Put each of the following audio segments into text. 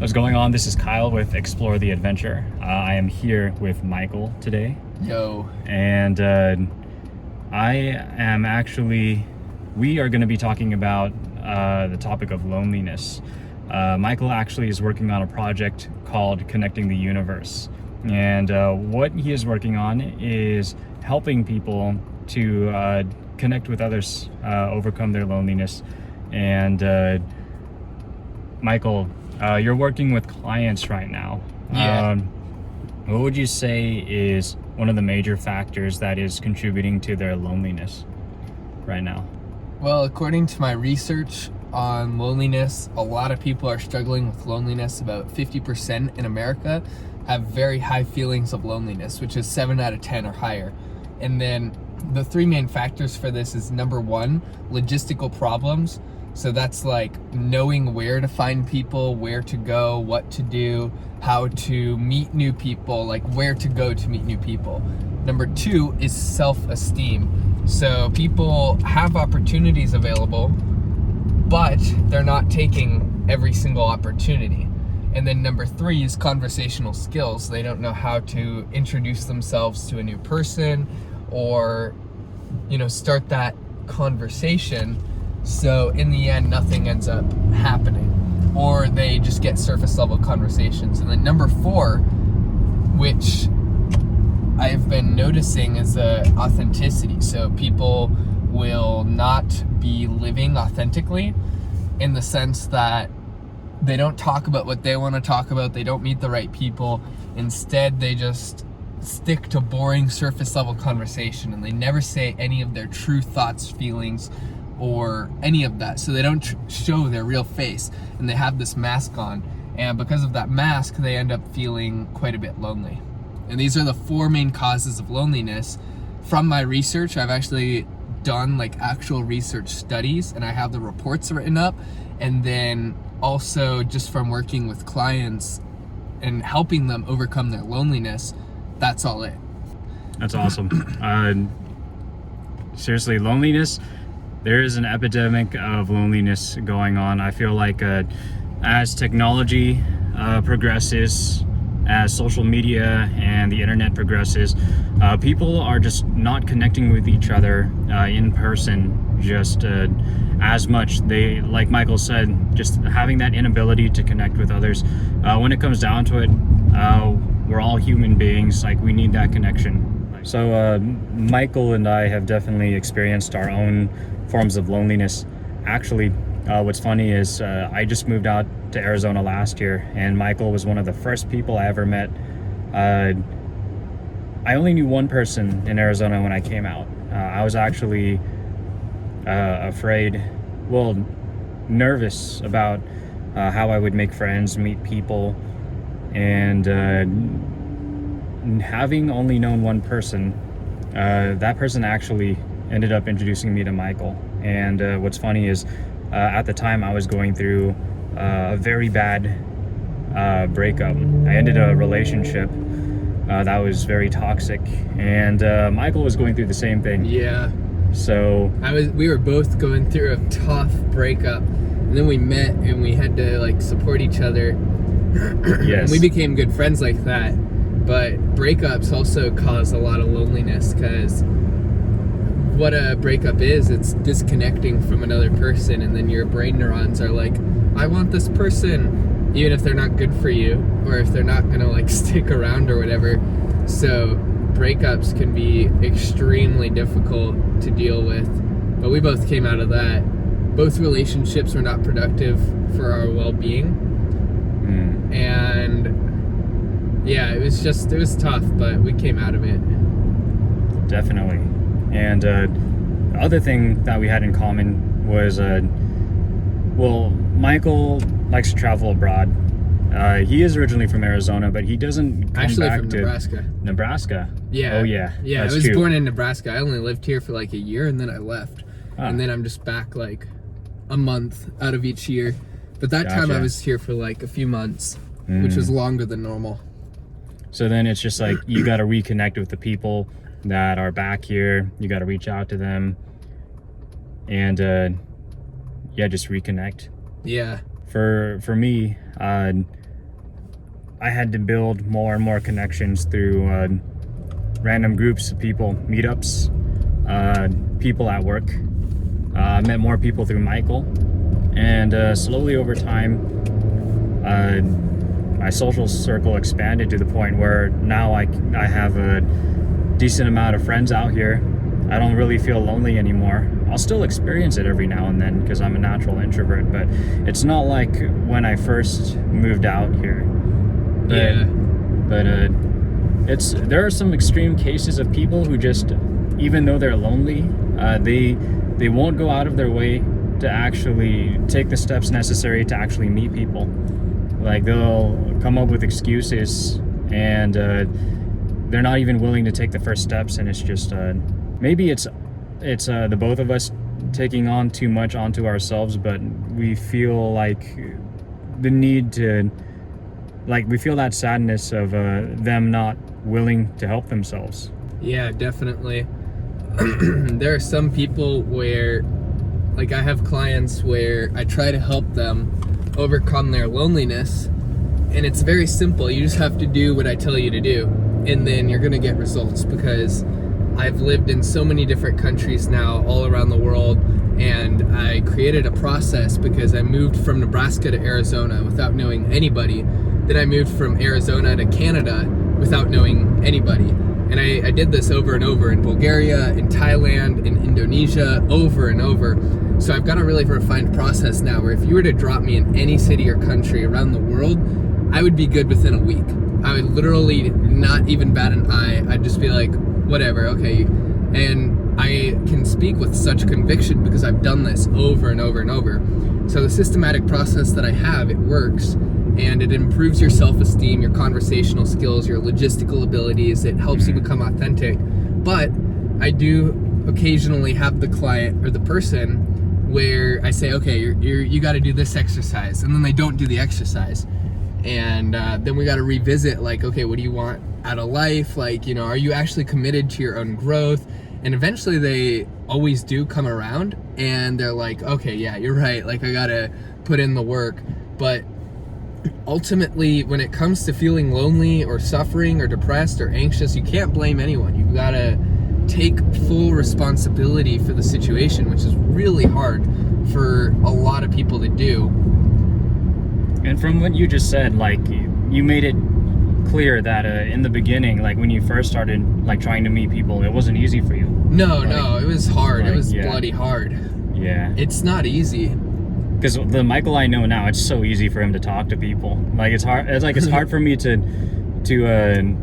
What's going on? This is Kyle with Explore the Adventure. I am here with Michael today. Yo. And we are going to be talking about the topic of loneliness. Michael actually is working on a project called Connecting the Universe. And what he is working on is helping people to connect with others, overcome their loneliness. And Michael, you're working with clients right now. Yeah. What would you say is one of the major factors that is contributing to their loneliness right now? Well, according to my research on loneliness, a lot of people are struggling with loneliness. About 50% in America have very high feelings of loneliness, which is 7 out of 10 or higher. And then the three main factors for this is number one, logistical problems. So that's like knowing where to find people, where to go, what to do, how to meet new people, like where to go to meet new people. Number two is self-esteem. So people have opportunities available, but they're not taking every single opportunity. And then number three is conversational skills. They don't know how to introduce themselves to a new person or, start that conversation. So in the end, nothing ends up happening, or they just get surface level conversations. And then number four, which I've been noticing, is authenticity. So people will not be living authentically, in the sense that they don't talk about what they want to talk about. They don't meet the right people. Instead, they just stick to boring surface level conversation, and they never say any of their true thoughts, feelings, or any of that. So they don't show their real face, and they have this mask on. And because of that mask, they end up feeling quite a bit lonely. And these are the four main causes of loneliness. From my research, I've actually done like actual research studies, and I have the reports written up. And then also just from working with clients and helping them overcome their loneliness, that's all it. That's awesome. Seriously, loneliness, there is an epidemic of loneliness going on. I feel like as technology progresses, as social media and the internet progresses, people are just not connecting with each other in person just as much. They, like Michael said, just having that inability to connect with others. When it comes down to it, we're all human beings. Like, we need that connection. So Michael and I have definitely experienced our own forms of loneliness. Actually, what's funny is I just moved out to Arizona last year, and Michael was one of the first people I ever met. I only knew one person in Arizona when I came out. I was actually nervous about how I would make friends, meet people, and having only known one person, that person actually ended up introducing me to Michael. And what's funny is at the time I was going through a very bad breakup. I ended a relationship that was very toxic, and Michael was going through the same thing. Yeah. So we were both going through a tough breakup, and then we met and we had to like support each other. Yes. And we became good friends like that. But breakups also cause a lot of loneliness, because what a breakup is, it's disconnecting from another person, and then your brain neurons are like, I want this person, even if they're not good for you, or if they're not gonna like stick around or whatever. So breakups can be extremely difficult to deal with, but we both came out of that. Both relationships were not productive for our well-being. And yeah, it was tough, but we came out of it. Definitely. And the other thing that we had in common was, Michael likes to travel abroad. He is originally from Arizona, but he doesn't come Actually back from to Nebraska. Nebraska. Yeah. Oh yeah. Yeah, that's I was true. born in Nebraska. I only lived here for like a year, and then I left. And then I'm just back like a month out of each year. But that time I Gotcha. was here for like a few months, which was longer than normal. So then it's just like you got to reconnect with the people that are back here. You got to reach out to them, and just reconnect. Yeah. For me, I had to build more and more connections through random groups of people, meetups, people at work. I met more people through Michael, and slowly over time, my social circle expanded to the point where now I have a decent amount of friends out here. I don't really feel lonely anymore. I'll still experience it every now and then because I'm a natural introvert, but it's not like when I first moved out here. But there are some extreme cases of people who just, even though they're lonely, they won't go out of their way to actually take the steps necessary to actually meet people. Like, they'll come up with excuses, and they're not even willing to take the first steps, and it's just maybe it's the both of us taking on too much onto ourselves, but we feel like the need to, like, we feel that sadness of them not willing to help themselves. Yeah, definitely. There are some people where, like, I have clients where I try to help them overcome their loneliness, and it's very simple. You just have to do what I tell you to do, and then you're gonna get results, because I've lived in so many different countries now all around the world, and I created a process because I moved from Nebraska to Arizona without knowing anybody. Then I moved from Arizona to Canada without knowing anybody. And I did this over and over in Bulgaria, in Thailand, in Indonesia, over and over. So I've got a really refined process now where if you were to drop me in any city or country around the world, I would be good within a week. I would literally not even bat an eye. I'd just be like, whatever, okay. And I can speak with such conviction because I've done this over and over and over. So the systematic process that I have, it works, and it improves your self-esteem, your conversational skills, your logistical abilities. It helps you become authentic. But I do occasionally have the client or the person where I say, okay, you got to do this exercise, and then they don't do the exercise. And then we got to revisit, like, okay, what do you want out of life? Like, you know, are you actually committed to your own growth? And eventually they always do come around, and they're like, okay, yeah, you're right. Like, I got to put in the work. But ultimately, when it comes to feeling lonely or suffering or depressed or anxious, you can't blame anyone. You got to take full responsibility for the situation, which is really hard for a lot of people to do. And from what you just said, like, you made it clear that in the beginning, like when you first started like trying to meet people, it wasn't easy for you. No, it was hard. It was bloody hard. Yeah. It's not easy. Because the Michael I know now, it's so easy for him to talk to people. Like, it's hard. It's hard for me to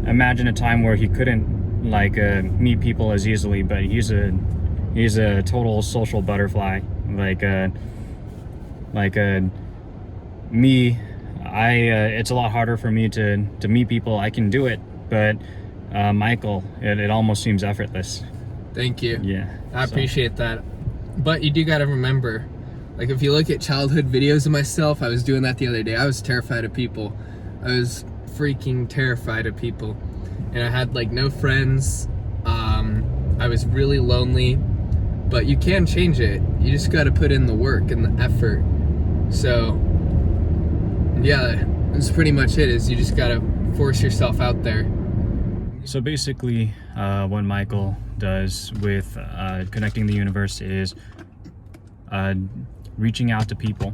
imagine a time where he couldn't meet people as easily. But he's a total social butterfly. Me, it's a lot harder for me to meet people. I can do it, but Michael, it almost seems effortless. Thank you. Yeah, I appreciate that. But you do got to remember, like, if you look at childhood videos of myself, I was doing that the other day. I was terrified of people. I was freaking terrified of people, and I had like no friends. I was really lonely, but you can change it. You just got to put in the work and the effort. So yeah, that's pretty much it. Is you just got to force yourself out there. So basically, what Michael does with Connecting the Universe is reaching out to people,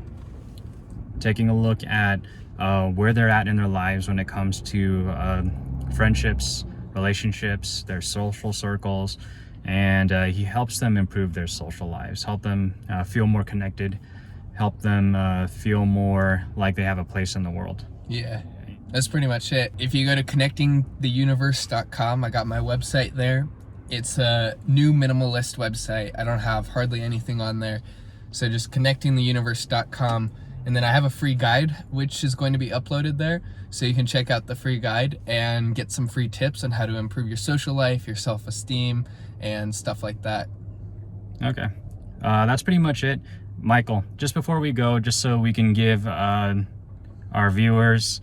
taking a look at where they're at in their lives when it comes to friendships, relationships, their social circles, and he helps them improve their social lives, help them feel more connected, help them feel more like they have a place in the world. Yeah, that's pretty much it. If you go to connectingtheuniverse.com, I got my website there. It's a new minimalist website. I don't have hardly anything on there. So just connectingtheuniverse.com. And then I have a free guide, which is going to be uploaded there. So you can check out the free guide and get some free tips on how to improve your social life, your self-esteem, and stuff like that. Okay. That's pretty much it. Michael, just before we go, just so we can give our viewers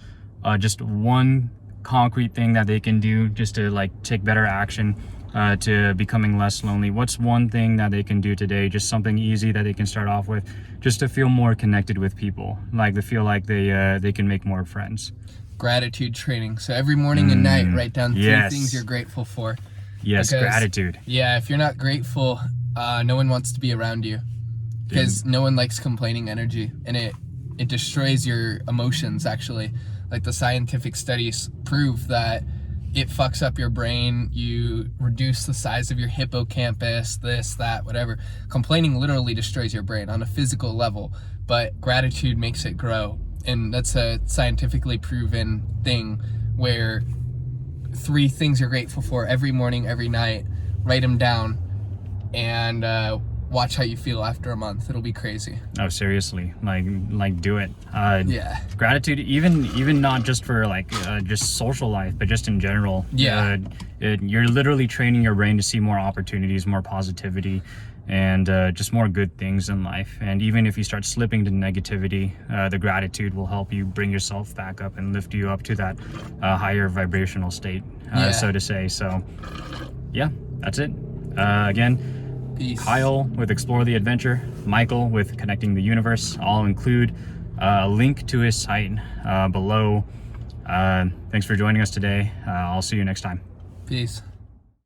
just one concrete thing that they can do just to like take better action to becoming less lonely? What's one thing that they can do today, just something easy that they can start off with, just to feel more connected with people, like to feel like they can make more friends? Gratitude training. So every morning and night, write down 3 yes. things you're grateful for. Yes, Because, gratitude. Yeah, if you're not grateful, no one wants to be around you, because no one likes complaining energy, and it destroys your emotions, actually. Like, the scientific studies prove that it fucks up your brain. You reduce the size of your hippocampus, this, that, whatever. Complaining literally destroys your brain on a physical level, but gratitude makes it grow. And that's a scientifically proven thing, where 3 things you're grateful for every morning, every night, write them down, and watch how you feel after a month. It'll be crazy. Oh, seriously, like do it. Yeah. Gratitude, even not just for like just social life, but just in general. Yeah. You're literally training your brain to see more opportunities, more positivity, and just more good things in life. And even if you start slipping to negativity, the gratitude will help you bring yourself back up and lift you up to that higher vibrational state, so to say. So yeah, that's it. Again, Peace. Kyle with Explore the Adventure, Michael with Connecting the Universe. I'll include a link to his site below. Thanks for joining us today. I'll see you next time. Peace.